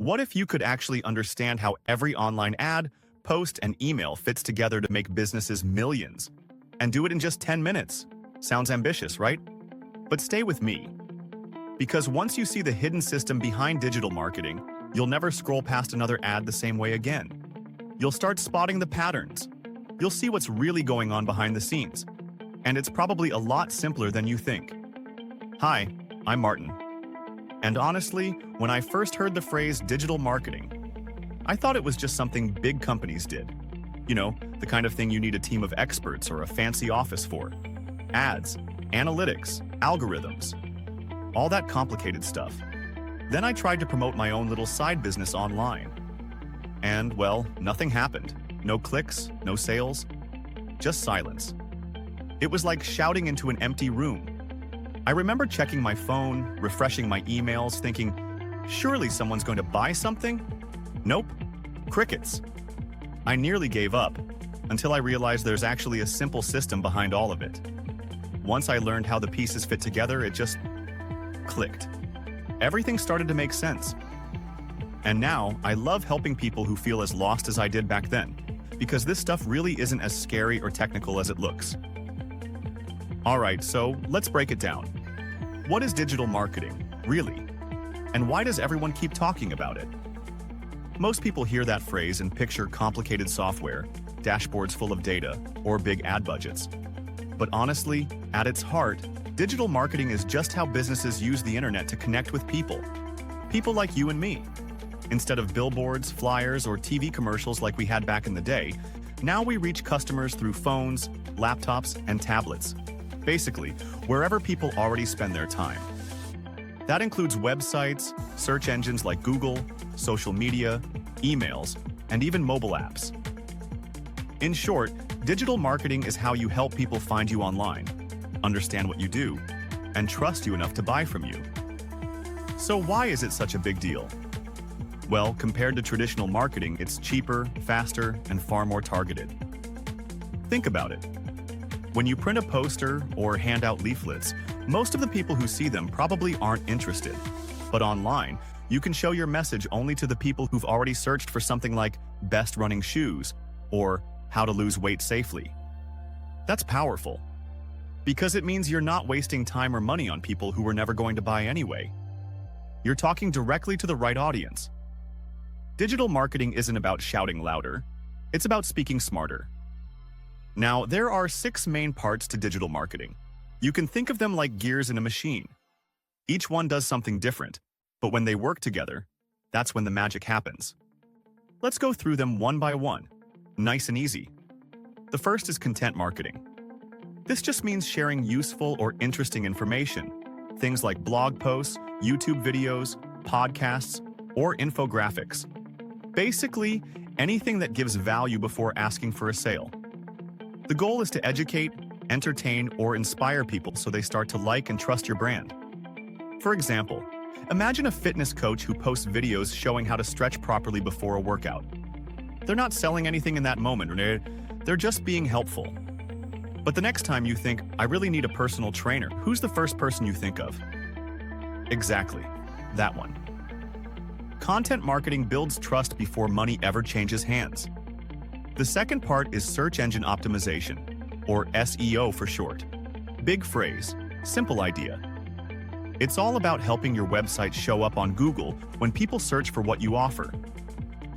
What if you could actually understand how every online ad, post, and email fits together to make businesses millions? And do it in just 10 minutes. Sounds ambitious, right? But stay with me. Because once you see the hidden system behind digital marketing, you'll never scroll past another ad the same way again. You'll start spotting the patterns. You'll see what's really going on behind the scenes. And it's probably a lot simpler than you think. Hi, I'm Martin. And honestly, when I first heard the phrase digital marketing, I thought it was just something big companies did. You know, the kind of thing you need a team of experts or a fancy office for. Ads, analytics, algorithms, all that complicated stuff. Then I tried to promote my own little side business online. And, well, nothing happened. No clicks, no sales, just silence. It was like shouting into an empty room. I remember checking my phone, refreshing my emails, thinking, surely someone's going to buy something? Nope, crickets. I nearly gave up, until I realized there's actually a simple system behind all of it. Once I learned how the pieces fit together, it just clicked. Everything started to make sense. And now, I love helping people who feel as lost as I did back then, because this stuff really isn't as scary or technical as it looks. Alright, so let's break it down. What is digital marketing, really? And why does everyone keep talking about it? Most people hear that phrase and picture complicated software, dashboards full of data, or big ad budgets. But honestly, at its heart, digital marketing is just how businesses use the internet to connect with people. People like you and me. Instead of billboards, flyers, or TV commercials like we had back in the day, now we reach customers through phones, laptops, and tablets. Basically, wherever people already spend their time. That includes websites, search engines like Google, social media, emails, and even mobile apps. In short, digital marketing is how you help people find you online, understand what you do, and trust you enough to buy from you. So why is it such a big deal? Well, compared to traditional marketing, it's cheaper, faster, and far more targeted. Think about it. When you print a poster or hand out leaflets, most of the people who see them probably aren't interested. But online, you can show your message only to the people who've already searched for something like best running shoes or how to lose weight safely. That's powerful, because it means you're not wasting time or money on people who were never going to buy anyway. You're talking directly to the right audience. Digital marketing isn't about shouting louder, it's about speaking smarter. Now, there are 6 main parts to digital marketing. You can think of them like gears in a machine. Each one does something different, but when they work together, that's when the magic happens. Let's go through them one by one, nice and easy. The first is content marketing. This just means sharing useful or interesting information, things like blog posts, YouTube videos, podcasts, or infographics. Basically, anything that gives value before asking for a sale. The goal is to educate, entertain, or inspire people so they start to like and trust your brand. For example, imagine a fitness coach who posts videos showing how to stretch properly before a workout. They're not selling anything in that moment, they're just being helpful. But the next time you think, I really need a personal trainer, who's the first person you think of? Exactly, that one. Content marketing builds trust before money ever changes hands. The second part is search engine optimization, or SEO for short. Big phrase, simple idea. It's all about helping your website show up on Google when people search for what you offer.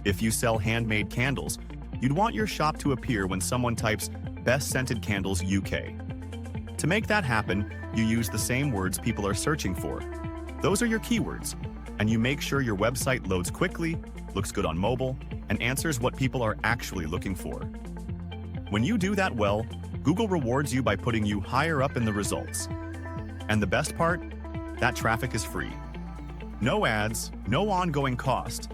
If you sell handmade candles, you'd want your shop to appear when someone types Best Scented Candles UK. To make that happen, you use the same words people are searching for. Those are your keywords, and you make sure your website loads quickly, looks good on mobile, and answers what people are actually looking for. When you do that well, Google rewards you by putting you higher up in the results. And the best part? That traffic is free. No ads, no ongoing cost.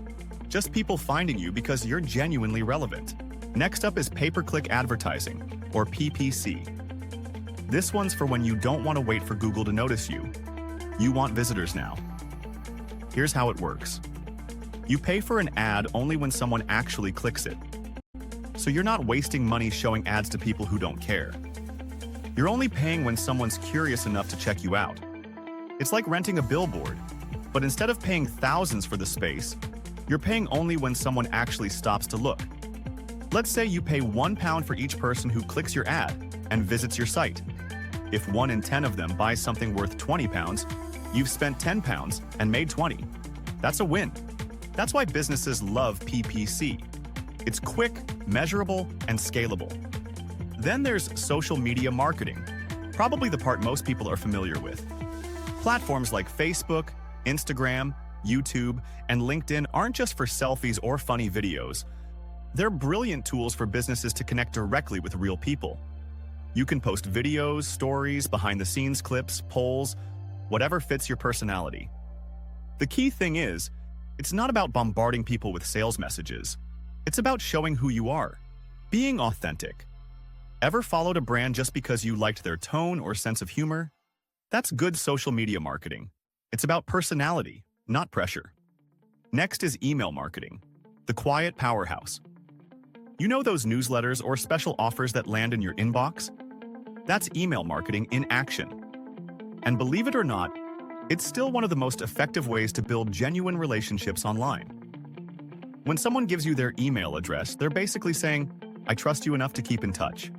Just people finding you because you're genuinely relevant. Next up is pay-per-click advertising, or PPC. This one's for when you don't want to wait for Google to notice you. You want visitors now. Here's how it works. You pay for an ad only when someone actually clicks it. So you're not wasting money showing ads to people who don't care. You're only paying when someone's curious enough to check you out. It's like renting a billboard, but instead of paying thousands for the space, You're paying only when someone actually stops to look. Let's say you pay £1 for each person who clicks your ad and visits your site. If 1 in 10 of them buys something worth £20, you've spent £10 and made 20. That's a win. That's why businesses love PPC. It's quick, measurable, and scalable. Then there's social media marketing, probably the part most people are familiar with. Platforms like Facebook, Instagram, YouTube, and LinkedIn aren't just for selfies or funny videos. They're brilliant tools for businesses to connect directly with real people. You can post videos, stories, behind-the-scenes clips, polls, whatever fits your personality. The key thing is, it's not about bombarding people with sales messages. It's about showing who you are, being authentic. Ever followed a brand just because you liked their tone or sense of humor? That's good social media marketing. It's about personality, not pressure. Next is email marketing, the quiet powerhouse. You know those newsletters or special offers that land in your inbox? That's email marketing in action. And believe it or not, it's still one of the most effective ways to build genuine relationships online. When someone gives you their email address, they're basically saying, "I trust you enough to keep in touch."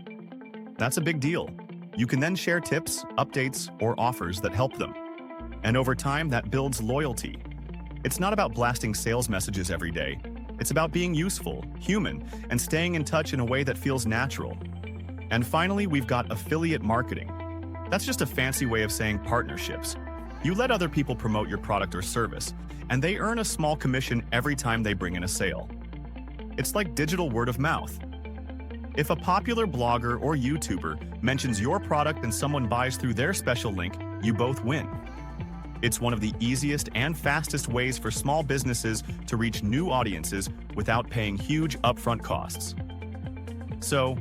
That's a big deal. You can then share tips, updates, or offers that help them. And over time, that builds loyalty. It's not about blasting sales messages every day. It's about being useful, human, and staying in touch in a way that feels natural. And finally, we've got affiliate marketing. That's just a fancy way of saying partnerships. You let other people promote your product or service, and they earn a small commission every time they bring in a sale. It's like digital word of mouth. If a popular blogger or YouTuber mentions your product and someone buys through their special link, you both win. It's one of the easiest and fastest ways for small businesses to reach new audiences without paying huge upfront costs. So,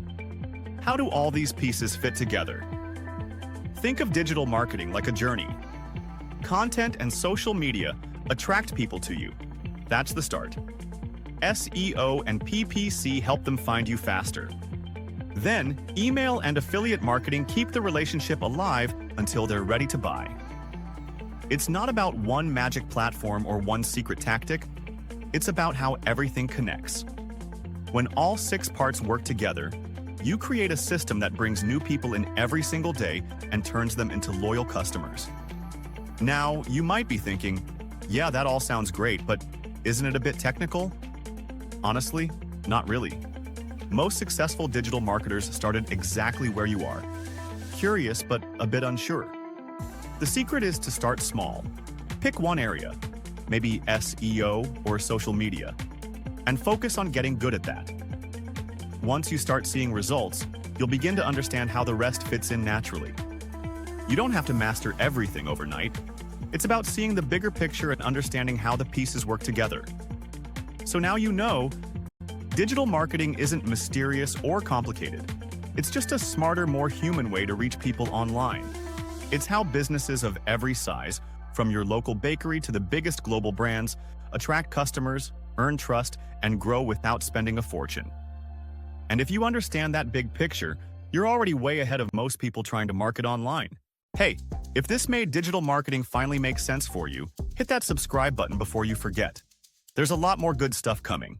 how do all these pieces fit together? Think of digital marketing like a journey. Content and social media attract people to you. That's the start. SEO and PPC help them find you faster. Then, email and affiliate marketing keep the relationship alive until they're ready to buy. It's not about one magic platform or one secret tactic. It's about how everything connects. When all 6 parts work together, you create a system that brings new people in every single day and turns them into loyal customers. Now, you might be thinking, yeah, that all sounds great, but isn't it a bit technical? Honestly, not really. Most successful digital marketers started exactly where you are. Curious, but a bit unsure. The secret is to start small. Pick one area, maybe SEO or social media, and focus on getting good at that. Once you start seeing results, you'll begin to understand how the rest fits in naturally. You don't have to master everything overnight. It's about seeing the bigger picture and understanding how the pieces work together. So now you know, digital marketing isn't mysterious or complicated. It's just a smarter, more human way to reach people online. It's how businesses of every size, from your local bakery to the biggest global brands, attract customers, earn trust, and grow without spending a fortune. And if you understand that big picture, you're already way ahead of most people trying to market online. Hey, if this made digital marketing finally make sense for you, hit that subscribe button before you forget. There's a lot more good stuff coming.